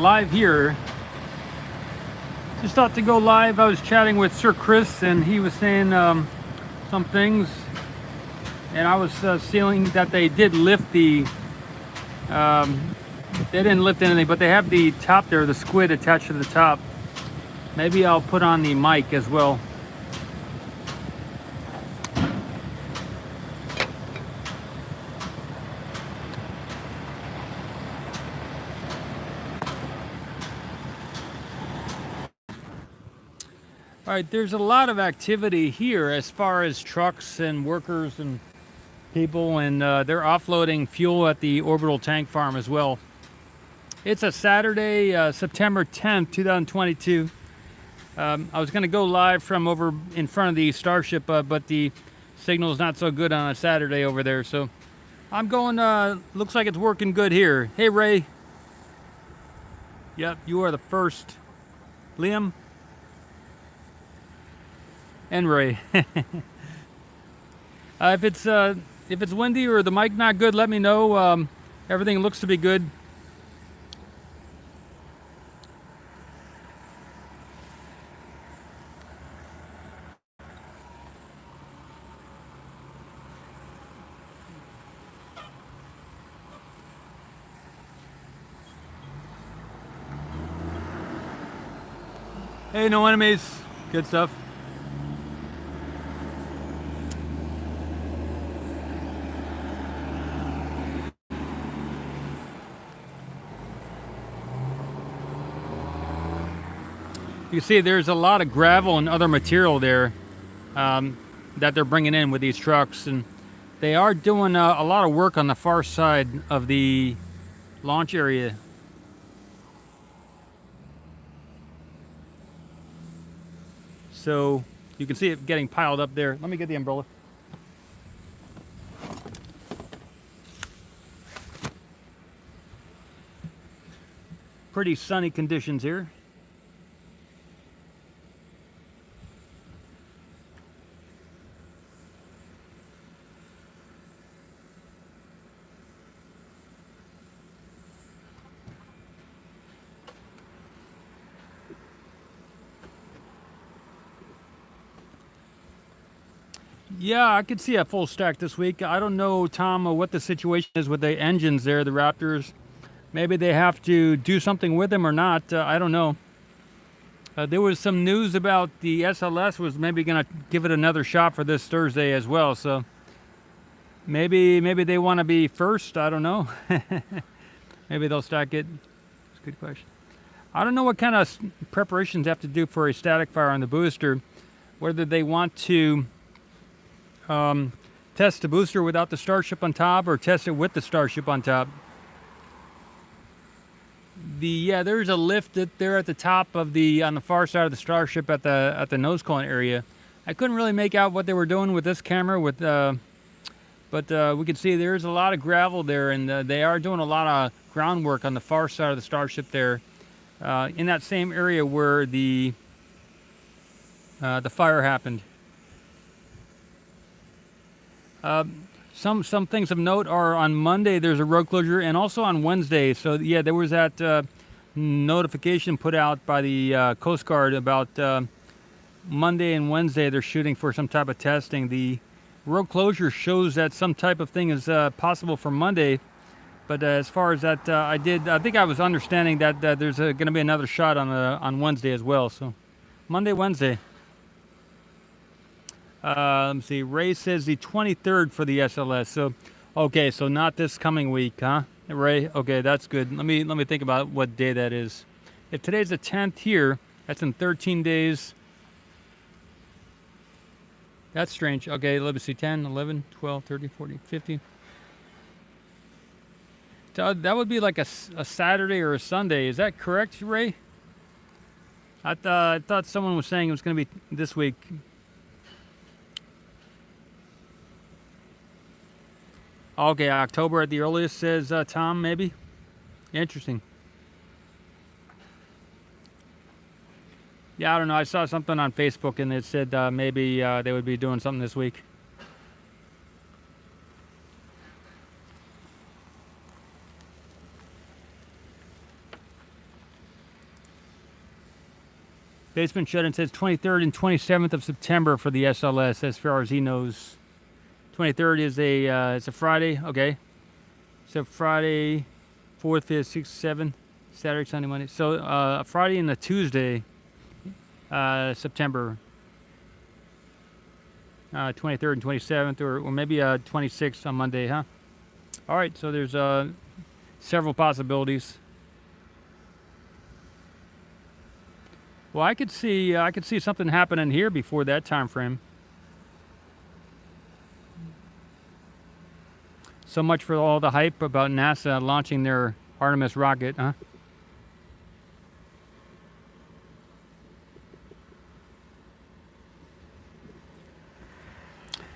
live here. Just thought to go live. I was chatting with Sir Chris, and he was saying some things, and I was seeing that they did lift the. They didn't lift anything, but they have the top there, the squid attached to the top. Maybe I'll put on the mic as well. All right, there's a lot of activity here as far as trucks and workers and people, and they're offloading fuel at the orbital tank farm as well. It's a Saturday, September 10th, 2022. I was going to go live from over in front of the Starship, but the signal's not so good on a Saturday over there, so I'm going, looks like it's working good here. Hey, Ray. Yep, you are the first. Liam? And Ray. If it's windy or the mic not good, let me know. Everything looks to be good. Hey, no enemies. Good stuff. You see there's a lot of gravel and other material there that they're bringing in with these trucks, and they are doing a lot of work on the far side of the launch area. So you can see it getting piled up there. Let me get the umbrella. Pretty sunny conditions here. Yeah, I could see a full stack this week. I don't know, Tom, what the situation is with the engines there, the Raptors. Maybe they have to do something with them or not. I don't know. There was some news about the SLS was maybe going to give it another shot for this Thursday as well. So maybe they want to be first. I don't know. Maybe they'll stack it. That's a good question. I don't know what kind of preparations they have to do for a static fire on the booster. Whether they want to test the booster without the Starship on top or test it with the Starship on top. There's a lift there at the top of on the far side of the Starship at the nose cone area. I couldn't really make out what they were doing with this camera, but we could see there's a lot of gravel there, and they are doing a lot of groundwork on the far side of the Starship there, in that same area where the fire happened. Some things of note are on Monday there's a road closure, and also on Wednesday. So yeah, there was that notification put out by the Coast Guard about Monday and Wednesday they're shooting for some type of testing. The road closure shows that some type of thing is possible for Monday, but as far as that, I think I was understanding that there's going to be another shot on Wednesday as well. So Monday, Wednesday. Let me see. Ray says the 23rd for the SLS. So, okay, so not this coming week, huh? Ray, okay, that's good. Let me think about what day that is. If today's the 10th here, that's in 13 days. That's strange. Okay, let me see. 10, 11, 12, 13, 14, 15. So that would be like a Saturday or a Sunday. Is that correct, Ray? I thought someone was saying it was going to be this week. Okay, October at the earliest, says Tom, maybe? Interesting. Yeah, I don't know. I saw something on Facebook, and it said maybe they would be doing something this week. Basement Shut-In says 23rd and 27th of September for the SLS, as far as he knows. 23rd is it's a Friday, okay. So Friday, 4th, 5th, 6th, 7th, Saturday, Sunday, Monday. So Friday and a Tuesday, September 23rd and 27th, or maybe 26th on Monday, huh? All right, so there's several possibilities. Well, I could see something happening here before that time frame. So much for all the hype about NASA launching their Artemis rocket, huh?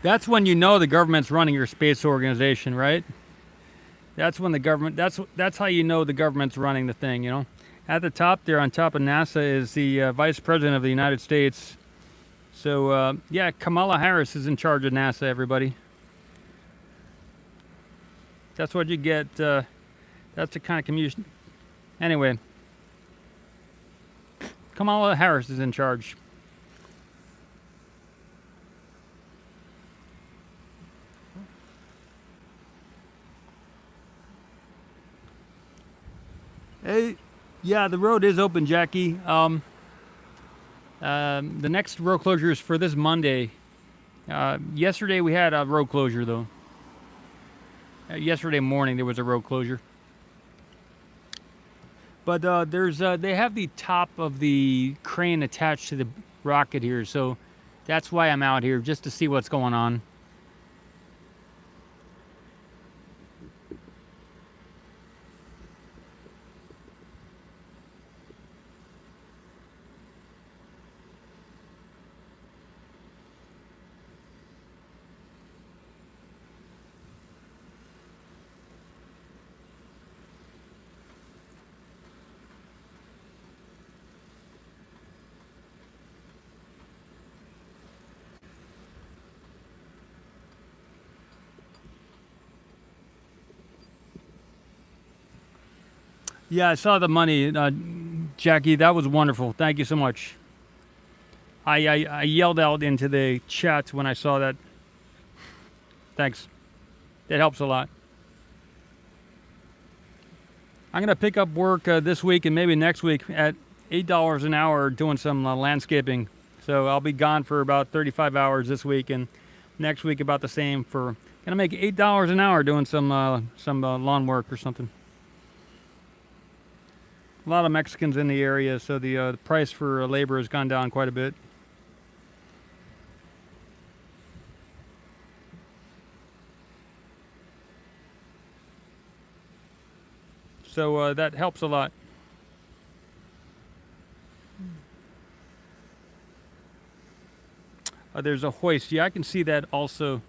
That's when you know the government's running your space organization, right? That's when the government. That's how you know the government's running the thing, you know. At the top there, on top of NASA, is the Vice President of the United States. So, yeah, Kamala Harris is in charge of NASA, everybody. That's what you get. That's the kind of communication. Anyway, Kamala Harris is in charge. Hey. Yeah, the road is open, Jackie. The next road closure is for this Monday. Yesterday we had a road closure, though. Yesterday morning there was a road closure. But they have the top of the crane attached to the rocket here, so that's why I'm out here, just to see what's going on. Yeah, I saw the money, Jackie. That was wonderful. Thank you so much. I yelled out into the chat when I saw that. Thanks. It helps a lot. I'm gonna pick up work this week and maybe next week at $8 an hour doing some landscaping. So I'll be gone for about 35 hours this week, and next week about the same. Gonna make $8 an hour doing some lawn work or something. A lot of Mexicans in the area, so the price for labor has gone down quite a bit. So that helps a lot. There's a hoist. Yeah, I can see that also.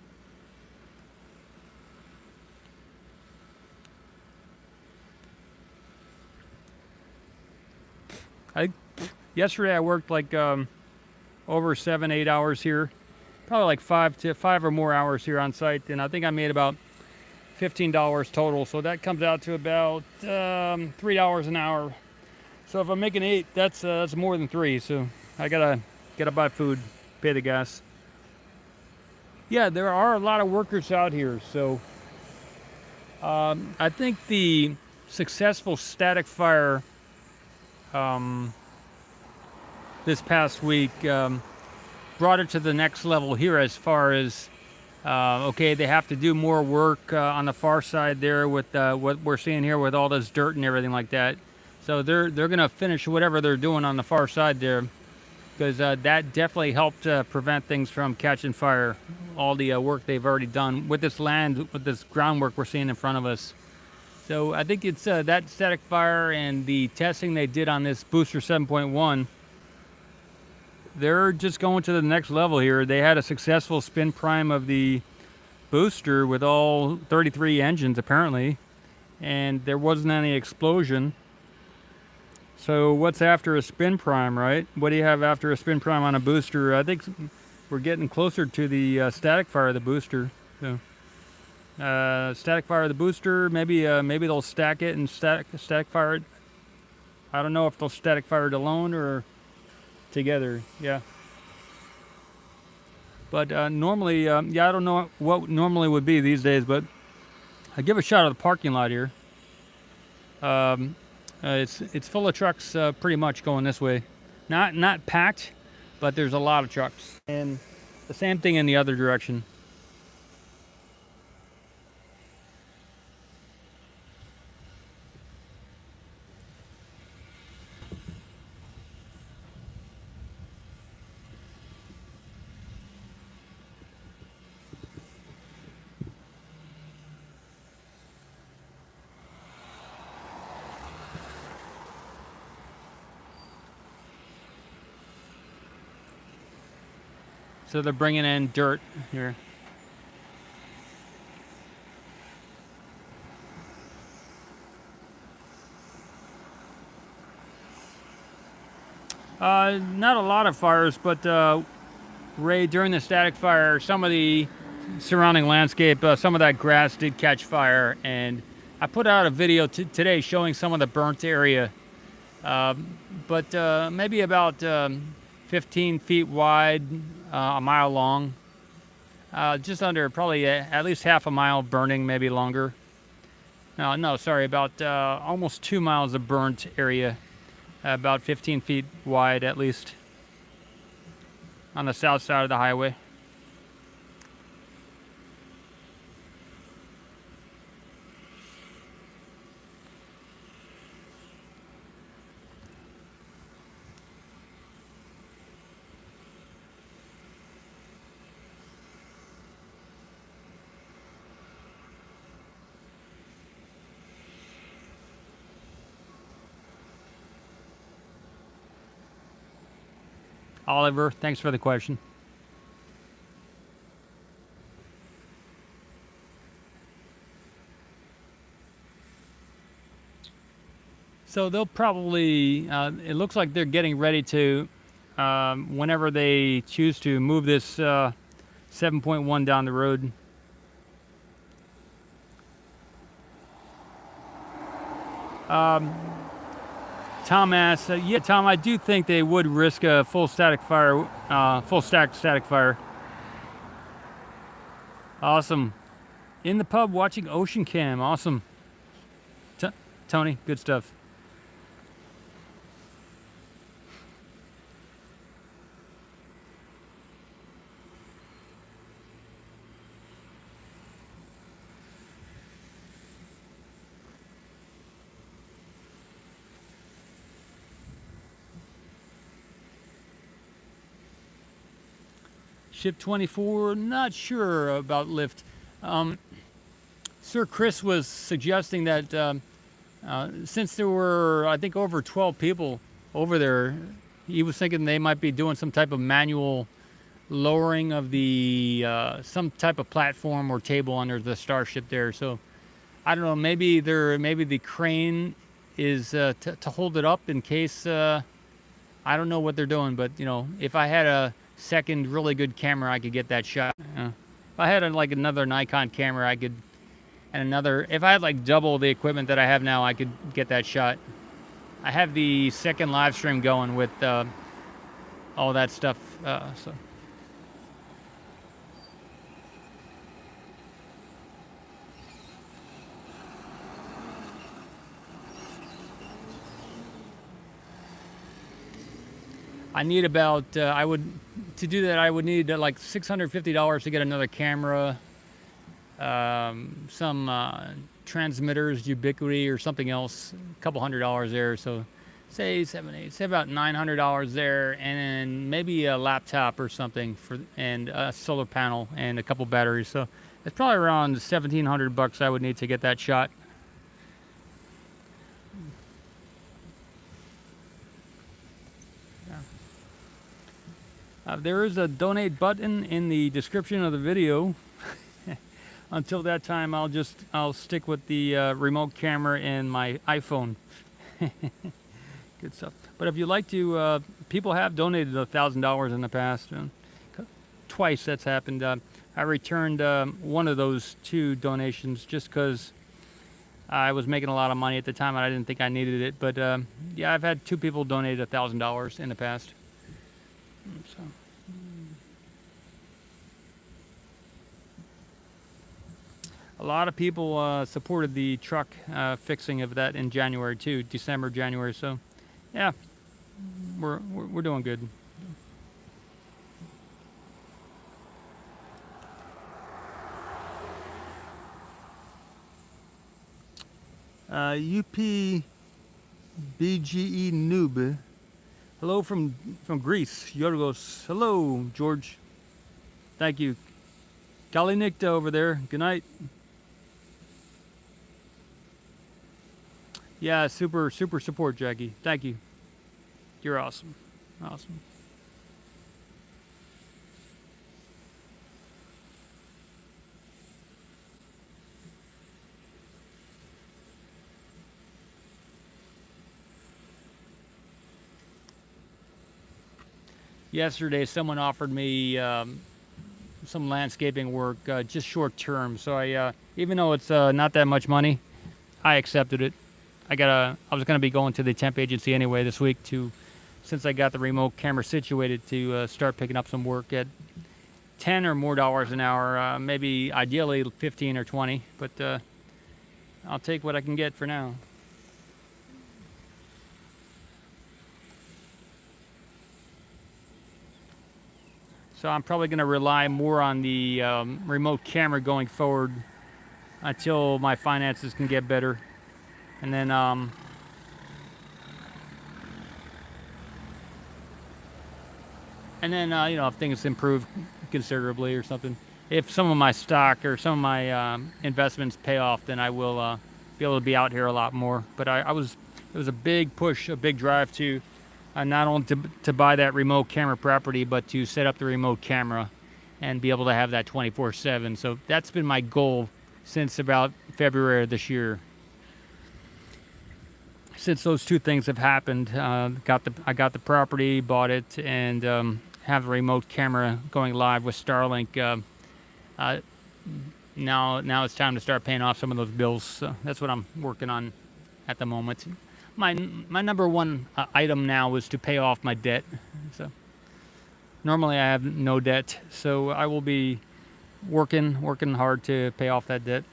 Yesterday I worked like over 7-8 hours here, probably like 5 or more hours here on site, and I think I made about $15 total. So that comes out to about $3 an hour. So if I'm making 8, that's more than 3. So I gotta buy food, pay the gas. Yeah, there are a lot of workers out here. So I think the successful static fire this past week brought it to the next level here, as far as okay, they have to do more work on the far side there with what we're seeing here with all this dirt and everything like that. So they're gonna finish whatever they're doing on the far side there, because that definitely helped prevent things from catching fire. All the work they've already done with this land, with this groundwork we're seeing in front of us. So I think it's that static fire and the testing they did on this booster 7.1. They're just going to the next level here. They had a successful spin prime of the booster with all 33 engines apparently, and there wasn't any explosion. So what's after a spin prime, right? What do you have after a spin prime on a booster? I think we're getting closer to the static fire of the booster. So static fire of the booster, maybe they'll stack it and static fire it. I don't know if they'll static fire it alone, or together. Yeah. But normally, yeah, I don't know what normally would be these days, but I give a shot at the parking lot here. It's full of trucks, pretty much going this way. Not packed, but there's a lot of trucks, and the same thing in the other direction. So they're bringing in dirt here. Not a lot of fires, but Ray, during the static fire, some of the surrounding landscape, some of that grass did catch fire, and I put out a video today showing some of the burnt area, but maybe about 15 feet wide, a mile long, just under probably at least half a mile burning, maybe longer. No, sorry, about almost 2 miles of burnt area, about 15 feet wide at least, on the south side of the highway. Oliver, thanks for the question. So they'll probably, it looks like they're getting ready to, whenever they choose to move this 7.1 down the road. Tom asks, yeah, Tom, I do think they would risk a full static fire, full stack static fire. Awesome. In the pub watching Ocean Cam. Awesome. Tony, good stuff. Ship 24, not sure about Lyft. Sir Chris was suggesting that since there were, I think, over 12 people over there, he was thinking they might be doing some type of manual lowering of the some type of platform or table under the Starship there. So I don't know. Maybe the crane is to hold it up in case. I don't know what they're doing, but you know, if I had a second really good camera, I could get that shot. If I had like another Nikon camera, I could, and another, if I had like double the equipment that I have now, I could get that shot. I have the second live stream going with all that stuff. So I need about, to do that, I would need like $650 to get another camera, some transmitters, Ubiquity or something else, a couple $100 there. So say about $900 there, and then maybe a laptop or something and a solar panel and a couple batteries. So it's probably around $1,700 I would need to get that shot. There is a donate button in the description of the video. Until that time, I'll stick with the remote camera and my iPhone. Good stuff. But if you'd like to, people have donated $1,000 in the past. Twice that's happened. I returned one of those 2 donations just because I was making a lot of money at the time and I didn't think I needed it. But yeah, I've had 2 people donate $1,000 in the past. So. A lot of people supported the truck fixing of that in January too, December, January. So, yeah, we're doing good. UPBGE Noob. Hello from Greece, Yorgos. Hello, George. Thank you. Kalinikta over there. Good night. Yeah, super support, Jackie. Thank you. You're awesome. Awesome. Yesterday, someone offered me some landscaping work, just short term. So I, even though it's not that much money, I accepted it. I was gonna be going to the temp agency anyway this week since I got the remote camera situated to start picking up some work at $10 or more an hour, maybe ideally 15 or 20, but I'll take what I can get for now. So I'm probably going to rely more on the remote camera going forward until my finances can get better. And then you know, if things improve considerably or something, if some of my stock or some of my investments pay off, then I will be able to be out here a lot more. But it was a big push, a big drive to not only to buy that remote camera property, but to set up the remote camera and be able to have that 24/7. So that's been my goal since about February of this year. Since those two things have happened, I got the property, bought it, and have the remote camera going live with Starlink. Now it's time to start paying off some of those bills. So that's what I'm working on at the moment. My number one item now is to pay off my debt. So normally I have no debt, so I will be working hard to pay off that debt.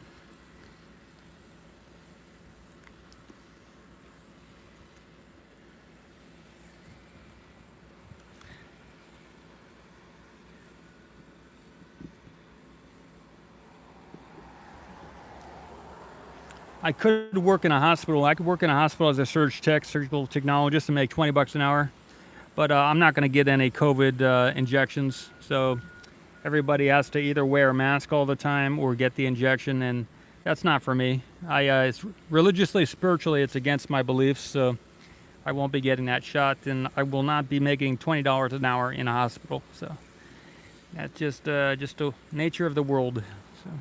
I could work in a hospital. I could work in a hospital as a surgical technologist, and make $20 an hour. But I'm not going to get any COVID injections. So everybody has to either wear a mask all the time or get the injection, and that's not for me. It's religiously, spiritually, it's against my beliefs. So I won't be getting that shot, and I will not be making $20 an hour in a hospital. So that's just the nature of the world. So.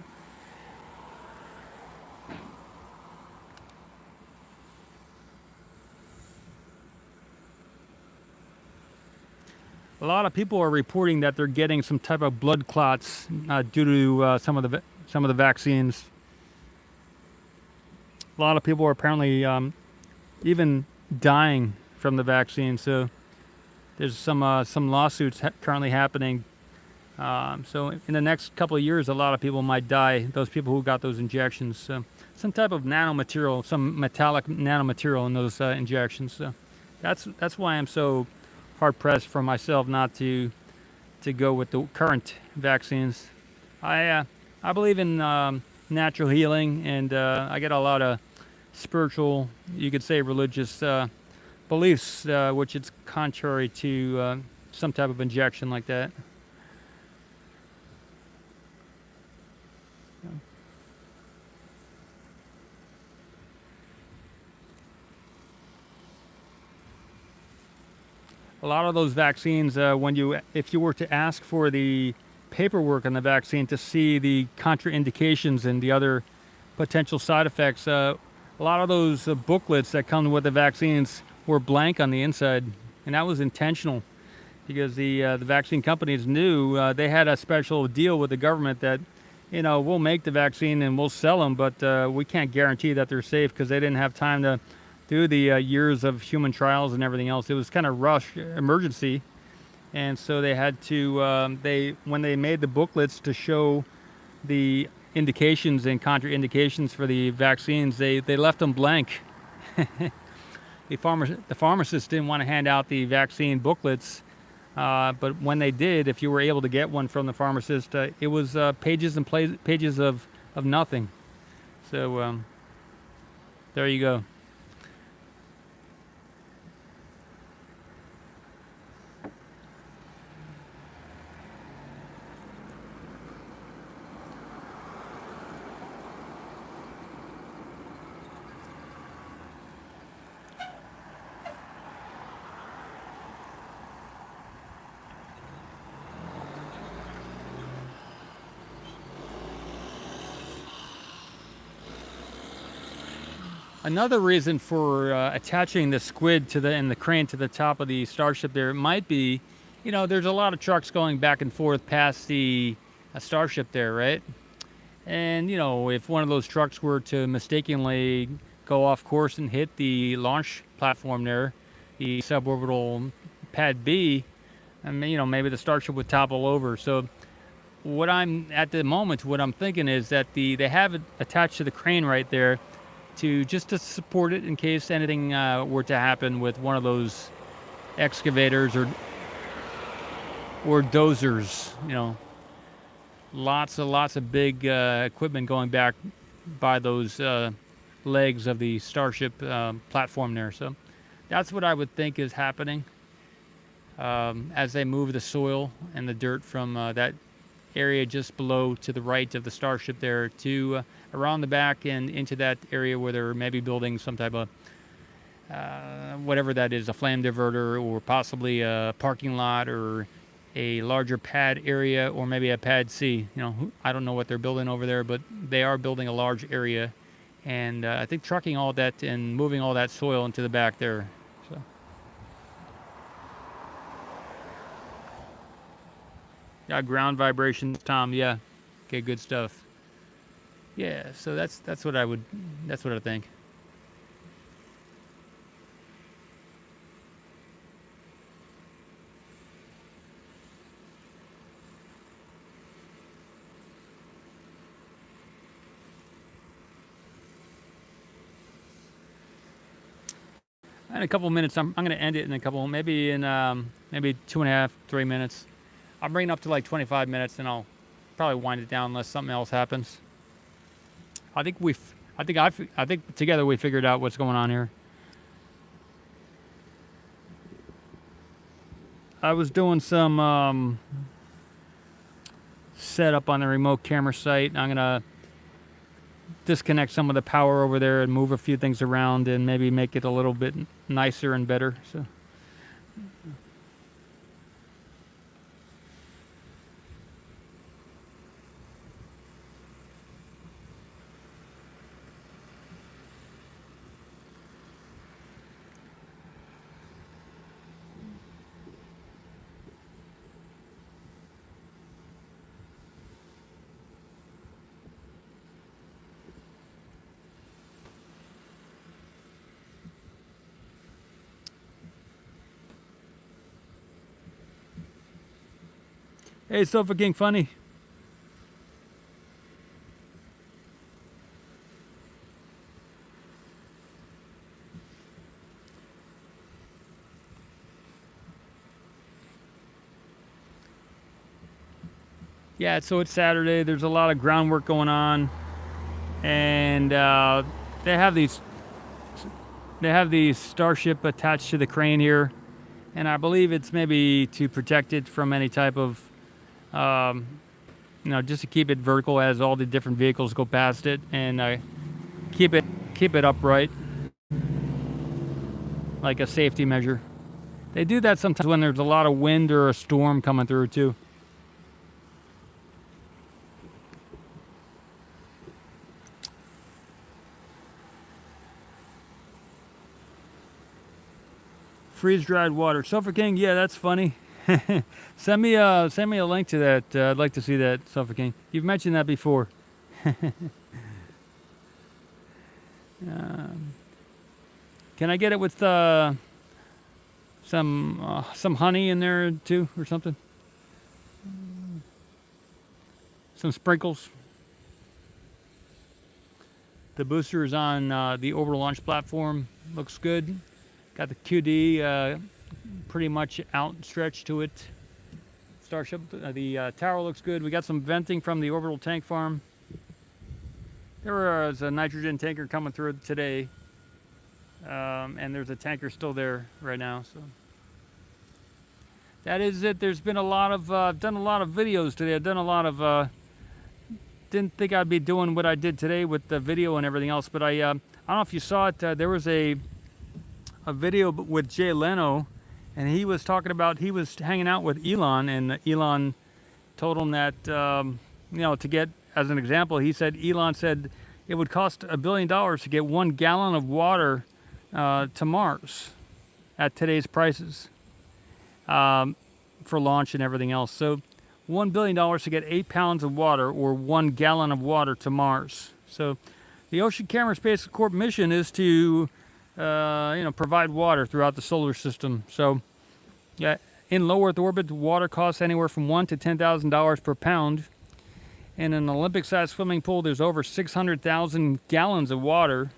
A lot of people are reporting that they're getting some type of blood clots due to some of the vaccines. A lot of people are apparently even dying from the vaccine. So there's some lawsuits currently happening. So in the next couple of years, a lot of people might die. Those people who got those injections. So some type of nanomaterial, some metallic nanomaterial in those injections. So that's why I'm so hard pressed for myself not to go with the current vaccines. I believe in natural healing, and I get a lot of spiritual, you could say religious beliefs, which it's contrary to some type of injection like that. A lot of those vaccines, if you were to ask for the paperwork on the vaccine to see the contraindications and the other potential side effects, a lot of those booklets that come with the vaccines were blank on the inside, and that was intentional because the vaccine companies knew they had a special deal with the government that, you know, we'll make the vaccine and we'll sell them, but we can't guarantee that they're safe because they didn't have time to do the years of human trials and everything else. It was kind of rush, emergency, and so they had to when they made the booklets to show the indications and contraindications for the vaccines, they left them blank. The pharmacists didn't want to hand out the vaccine booklets, but when they did, if you were able to get one from the pharmacist, it was pages and pages of nothing. So there you go. Another reason for attaching the squid and the crane to the top of the Starship there might be, there's a lot of trucks going back and forth past the Starship there, right? And, if one of those trucks were to mistakenly go off course and hit the launch platform there, the suborbital pad B, and, maybe the Starship would topple over. So what I'm thinking is that they have it attached to the crane right there just to support it in case anything were to happen with one of those excavators or dozers. Lots of big equipment going back by those legs of the Starship platform there. So that's what I would think is happening as they move the soil and the dirt from that area just below to the right of the Starship there to around the back and into that area where they're maybe building some type of whatever that is, a flame diverter or possibly a parking lot or a larger pad area or maybe a pad C. I don't know what they're building over there, but they are building a large area, and I think trucking all that and moving all that soil into the back there. So. Yeah, ground vibrations, Tom. Yeah, okay, good stuff. Yeah, so that's what I think. In a couple of minutes, I'm going to end it in maybe 2.5, 3 minutes. I'll bring it up to like 25 minutes, and I'll probably wind it down unless something else happens. I think together we figured out what's going on here. I was doing some setup on the remote camera site. I'm gonna disconnect some of the power over there and move a few things around and maybe make it a little bit nicer and better. So. Hey, Sofa King Funny. Yeah, so it's Saturday. There's a lot of groundwork going on, and they have these Starship attached to the crane here, and I believe it's maybe to protect it from any type of just to keep it vertical as all the different vehicles go past it, and keep it upright, like a safety measure. They do that sometimes when there's a lot of wind or a storm coming through too. Freeze-dried water. Sulfur King, yeah, that's funny. Send me a link to that. I'd like to see that, Sulfur King. You've mentioned that before. Can I get it with some honey in there too, or something. Some sprinkles. The booster is on the orbital launch platform. Looks good. Got the QD pretty much outstretched to it. Starship, the tower looks good. We got some venting from the orbital tank farm. There was a nitrogen tanker coming through today, and there's a tanker still there right now. So that is it. There's been a lot of done a lot of videos today. I've done a lot of. Didn't think I'd be doing what I did today with the video and everything else, but I don't know if you saw it. There was a video with Jay Leno, and he was talking about he was hanging out with Elon, and Elon told him that to get, as an example, he said Elon said it would cost $1 billion to get 1 gallon of water to Mars at today's prices for launch and everything else. So $1 billion to get 8 pounds of water or 1 gallon of water to Mars. So the Ocean Camera Space Corp mission is to provide water throughout the solar system. So yeah, in low Earth orbit, water costs anywhere from $1,000 to $10,000 per pound. In an Olympic-sized swimming pool, there's over 600,000 gallons of water.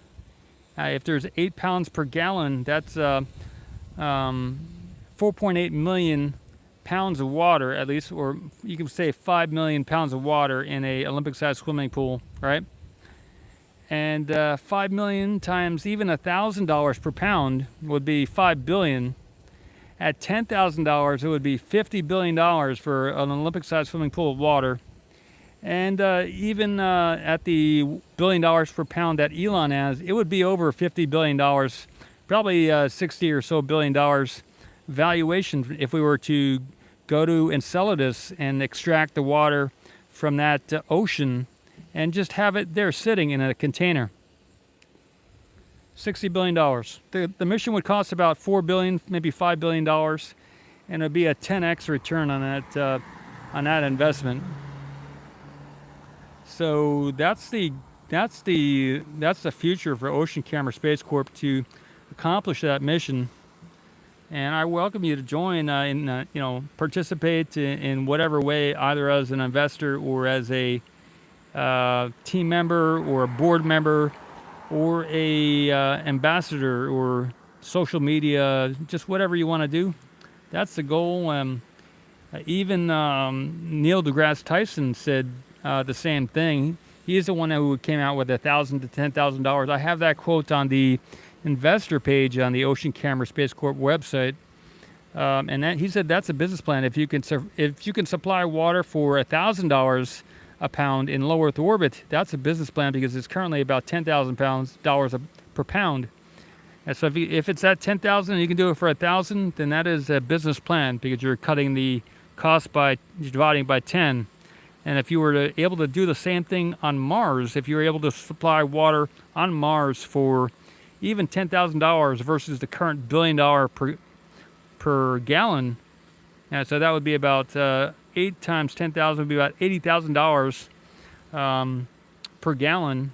If there's 8 pounds per gallon, that's 4.8 million pounds of water, at least, or you can say 5 million pounds of water in a Olympic-sized swimming pool, right? And 5 million times even $1,000 per pound would be 5 billion. At $10,000, it would be $50 billion for an Olympic-sized swimming pool of water. And even at the $1 billion per pound that Elon has, it would be over $50 billion, probably 60 or so $billion valuation if we were to go to Enceladus and extract the water from that ocean and just have it there sitting in a container. $60 billion. The mission would cost about $4 billion, maybe $5 billion, and it would be a 10x return on that investment. So that's the future for Ocean Camera Space Corp to accomplish that mission. And I welcome you to join participate in whatever way, either as an investor or as a team member or a board member or a ambassador or social media, just whatever you want to do. That's the goal. Even Neil deGrasse Tyson said the same thing. He's the one who came out with $1,000 to $10,000. I have that quote on the investor page on the Ocean Camera Space Corp website, and that, he said that's a business plan. If you can supply water for $1,000 a pound in low Earth orbit, that's a business plan because it's currently about $10,000 per pound. And so if it's at 10,000 and you can do it for 1,000, then that is a business plan because you're cutting the cost by dividing by 10. And if you were able to do the same thing on Mars, if you were able to supply water on Mars for even $10,000 versus the current $1 billion per gallon, and so that would be about 8 times 10,000 would be about $80,000 per gallon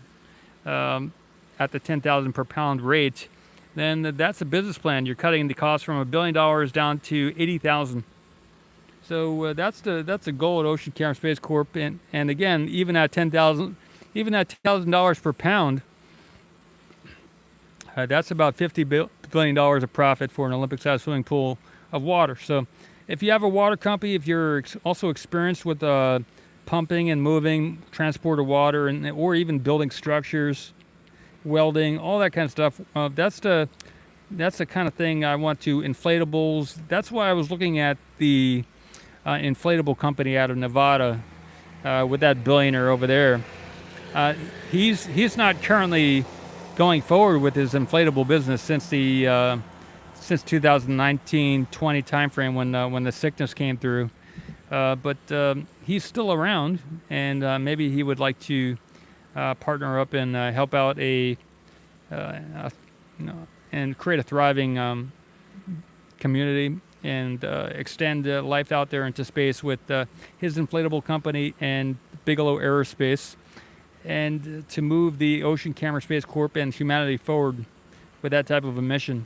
at the 10,000 per pound rate. Then that's a business plan. You're cutting the cost from $1 billion down to 80,000. So that's the goal at Ocean Camera Space Corp. And again, even at $10,000 per pound, that's about $50 billion of profit for an Olympic-sized swimming pool of water. So if you have a water company, if you're also experienced with pumping and moving, transport of water, or even building structures, welding, all that kind of stuff, that's the kind of thing I want to. Inflatables. That's why I was looking at the inflatable company out of Nevada with that billionaire over there. He's not currently going forward with his inflatable business since 2019-20 timeframe when the sickness came through, but he's still around, and maybe he would like to partner up and help out and create a thriving community and extend life out there into space with his inflatable company and Bigelow Aerospace, and to move the Ocean Camera Space Corp and humanity forward with that type of a mission.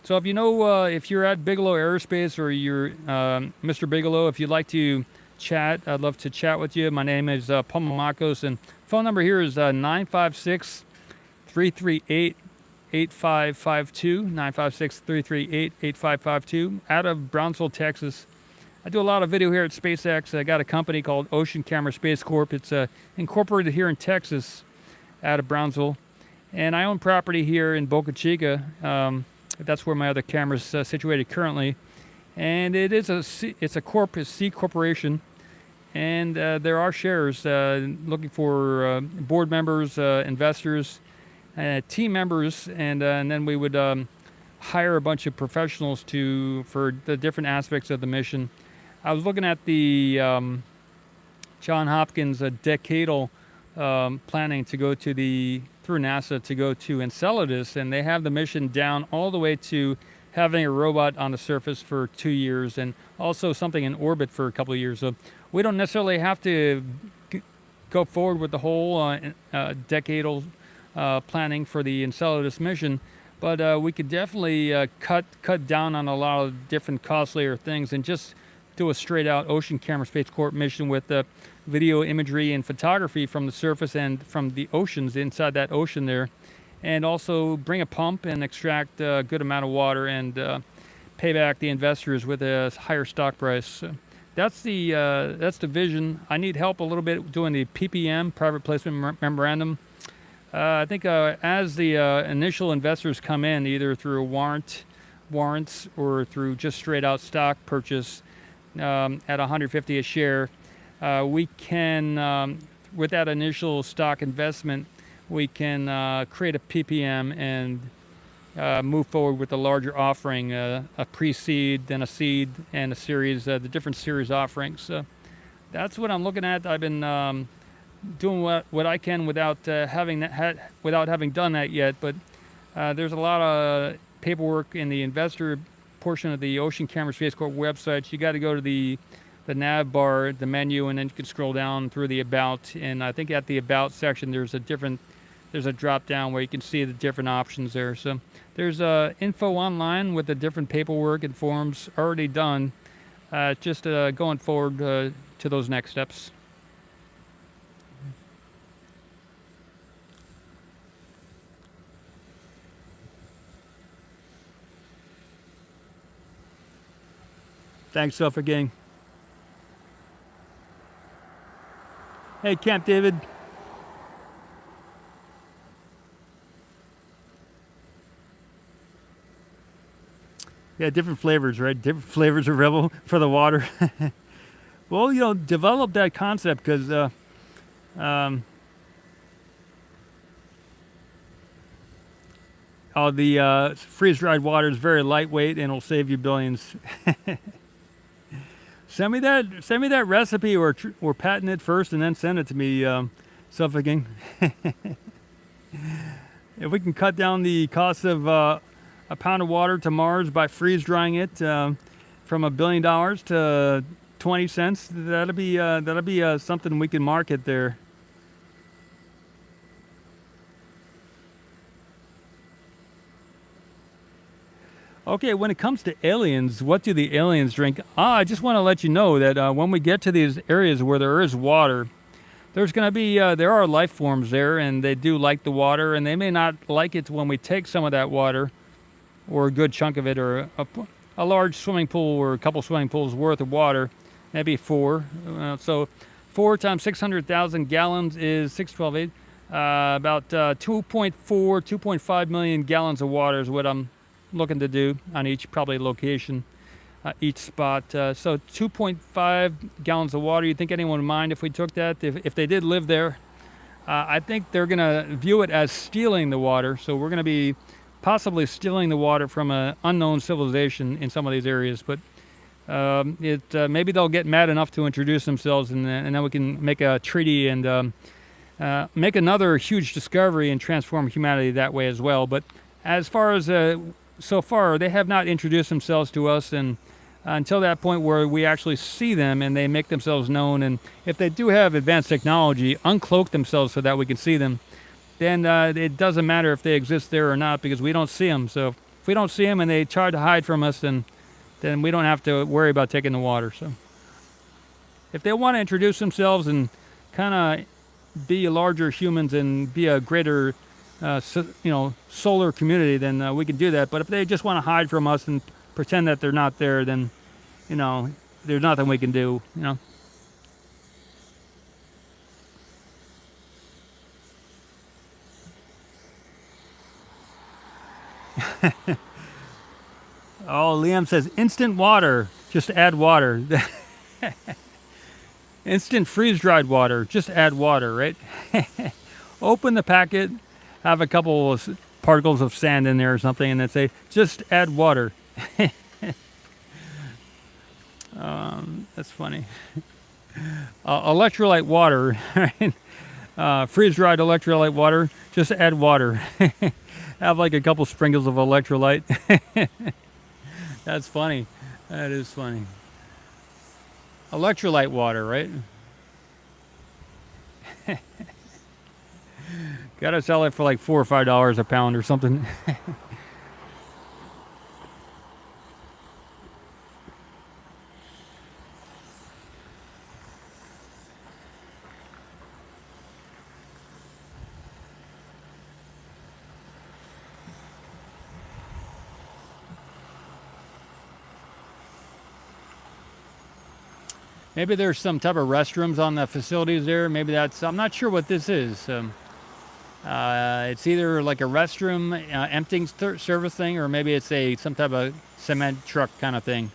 So if you know, if you're at Bigelow Aerospace or you're Mr. Bigelow, if you'd like to chat, I'd love to chat with you. My name is Paul Mamakos, and phone number here is 956 338 8552, 956 338 8552, out of Brownsville, Texas. I do a lot of video here at SpaceX. I got a company called Ocean Camera Space Corp. It's incorporated here in Texas, out of Brownsville. And I own property here in Boca Chica. That's where my other camera's situated currently. And it's a C corporation. And there are shares looking for board members, investors, team members, and then we would hire a bunch of professionals for the different aspects of the mission. I was looking at the John Hopkins decadal planning to go through NASA to go to Enceladus, and they have the mission down all the way to having a robot on the surface for 2 years, and also something in orbit for a couple of years. So we don't necessarily have to go forward with the whole decadal planning for the Enceladus mission, but we could definitely cut down on a lot of different costlier things and just do a straight out Ocean Camera Space Corp mission with video imagery and photography from the surface and from the oceans inside that ocean there, and also bring a pump and extract a good amount of water and pay back the investors with a higher stock price. That's the vision. I need help a little bit doing the PPM, private placement memorandum. I think as the initial investors come in, either through warrants or through just straight out stock purchase at $150 a share, we can, with that initial stock investment, we can create a PPM and move forward with a larger offering, a pre-seed, then a seed, and a series, the different series offerings. That's what I'm looking at. I've been doing what I can without having done that yet, but there's a lot of paperwork in the investor portion of the Ocean Camera Space Corp website. You got to go to the nav bar, the menu, and then you can scroll down through the about, and I think at the about section there's a drop down where you can see the different options there. So there's info online with the different paperwork and forms already done, just going forward to those next steps. Thanks, Suffolk Gang. Hey, Camp David. Yeah, different flavors, right? Different flavors of Rebel for the water. Well, develop that concept because the freeze-dried water is very lightweight and it'll save you billions. Send me that recipe or patent it first and then send it to me, Suffolking. If we can cut down the cost of a pound of water to Mars by freeze drying it from $1 billion to 20 cents, that'll be something we can market there. Okay, when it comes to aliens, what do the aliens drink? I just want to let you know that when we get to these areas where there is water, there's going to be, there are life forms there, and they do like the water, and they may not like it when we take some of that water, or a good chunk of it, or a large swimming pool or a couple swimming pools worth of water, maybe 4. So 4 times 600,000 gallons is 612.8. About 2.5 million gallons of water is what I'm looking to do on each probably location, each spot. So 2.5 gallons of water. You think anyone would mind if we took that? If they did live there, I think they're going to view it as stealing the water. So we're going to be possibly stealing the water from an unknown civilization in some of these areas. But maybe they'll get mad enough to introduce themselves, and then we can make a treaty and make another huge discovery and transform humanity that way as well. But as far as so far, they have not introduced themselves to us, and until that point where we actually see them and they make themselves known, and if they do have advanced technology, uncloak themselves so that we can see them, then it doesn't matter if they exist there or not because we don't see them. So if we don't see them and they try to hide from us, then we don't have to worry about taking the water. So if they want to introduce themselves and kind of be larger humans and be a greater solar community, then we can do that. But if they just want to hide from us and pretend that they're not there, then there's nothing we can do. Oh, Liam says instant water, just add water. Instant freeze-dried water, just add water, right? Open the packet, have a couple of particles of sand in there or something, and then say, just add water. That's funny. Electrolyte water, right? Freeze-dried electrolyte water, just add water. Have like a couple sprinkles of electrolyte. That's funny. That is funny. Electrolyte water, right? Gotta sell it for like $4 or $5 a pound or something. Maybe there's some type of restrooms on the facilities there. Maybe that's, I'm not sure what this is. It's either like a restroom emptying service thing, or maybe it's some type of cement truck kind of thing.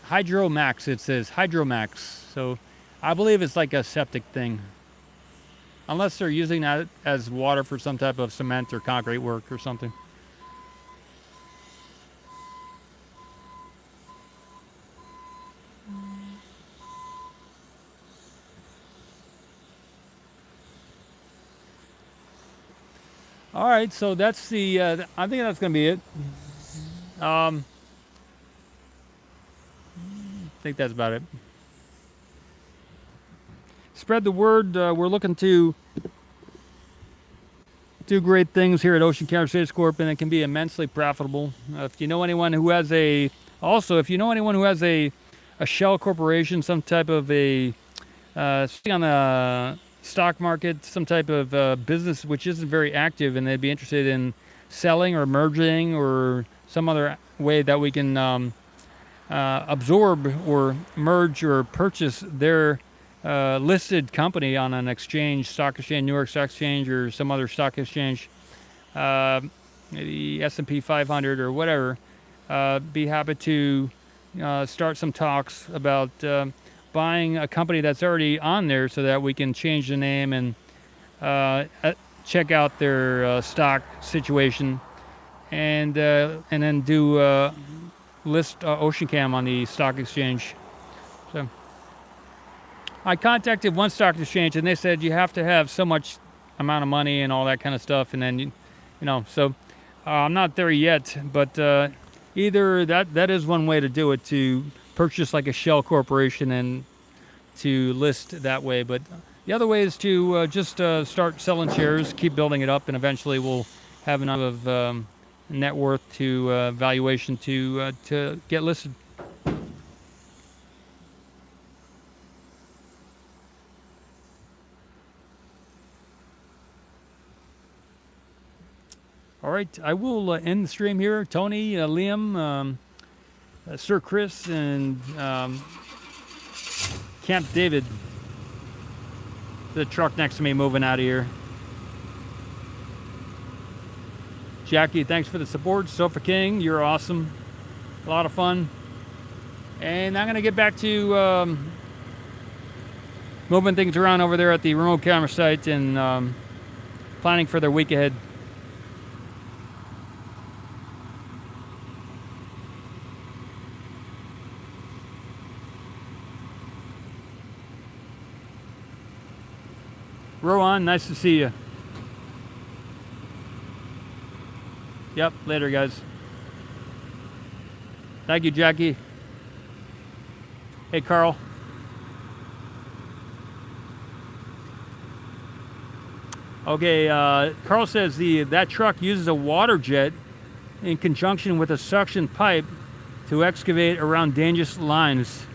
Hydromax, it says Hydromax. So I believe it's like a septic thing. Unless they're using that as water for some type of cement or concrete work or something. All right, so that's the, I think that's going to be it. I think that's about it. Spread the word. We're looking to do great things here at Ocean Carrier Space Corp, and it can be immensely profitable. If you know anyone who has a shell corporation, some type of a sitting on the stock market, some type of business which isn't very active, and they'd be interested in selling or merging or some other way that we can absorb or merge or purchase their listed company on an exchange, stock exchange, New York Stock Exchange, or some other stock exchange, maybe S&P 500 or whatever, be happy to start some talks about buying a company that's already on there, so that we can change the name and check out their stock situation, and then do list OceanCam on the stock exchange. So I contacted one stock exchange, and they said you have to have so much amount of money and all that kind of stuff, and then so I'm not there yet, but either that is one way to do it, to purchase like a shell corporation and to list that way. But the other way is to just start selling shares, keep building it up, and eventually we'll have enough of net worth to valuation to get listed. All right, I will end the stream here. Tony, Liam, Sir Chris, and Camp David, the truck next to me, moving out of here. Jackie, thanks for the support. Sofa King, you're awesome. A lot of fun. And I'm going to get back to moving things around over there at the remote camera site and planning for their week ahead. Rowan, nice to see you. Yep, later guys. Thank you, Jackie. Hey, Carl. Okay, Carl says that truck uses a water jet in conjunction with a suction pipe to excavate around dangerous lines.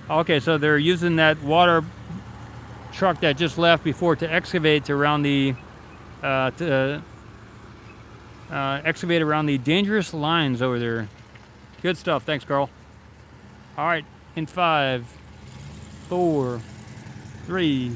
Okay, so they're using that water truck that just left before to excavate around the excavate around the dangerous lines over there. Good stuff. Thanks, Carl. All right, in 5, 4, 3,